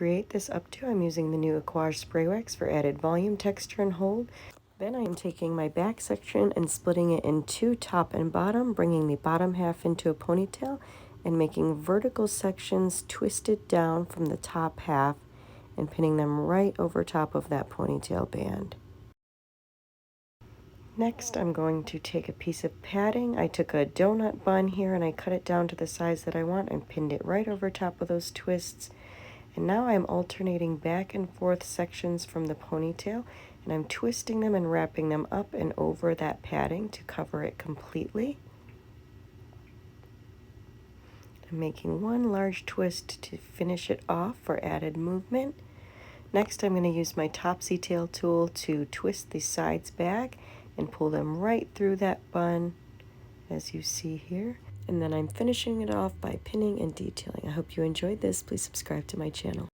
create this updo, I'm using the new Aquage Spray Wax for added volume, texture, and hold. Then I'm taking my back section and splitting it in two, top and bottom, bringing the bottom half into a ponytail and making vertical sections twisted down from the top half and pinning them right over top of that ponytail band. Next, I'm going to take a piece of padding. I took a donut bun here and I cut it down to the size that I want and pinned it right over top of those twists. And now I'm alternating back and forth sections from the ponytail, and I'm twisting them and wrapping them up and over that padding to cover it completely. I'm making one large twist to finish it off for added movement. Next, I'm going to use my topsy tail tool to twist the sides back and pull them right through that bun, as you see here. And then I'm finishing it off by pinning and detailing. I hope you enjoyed this. Please subscribe to my channel.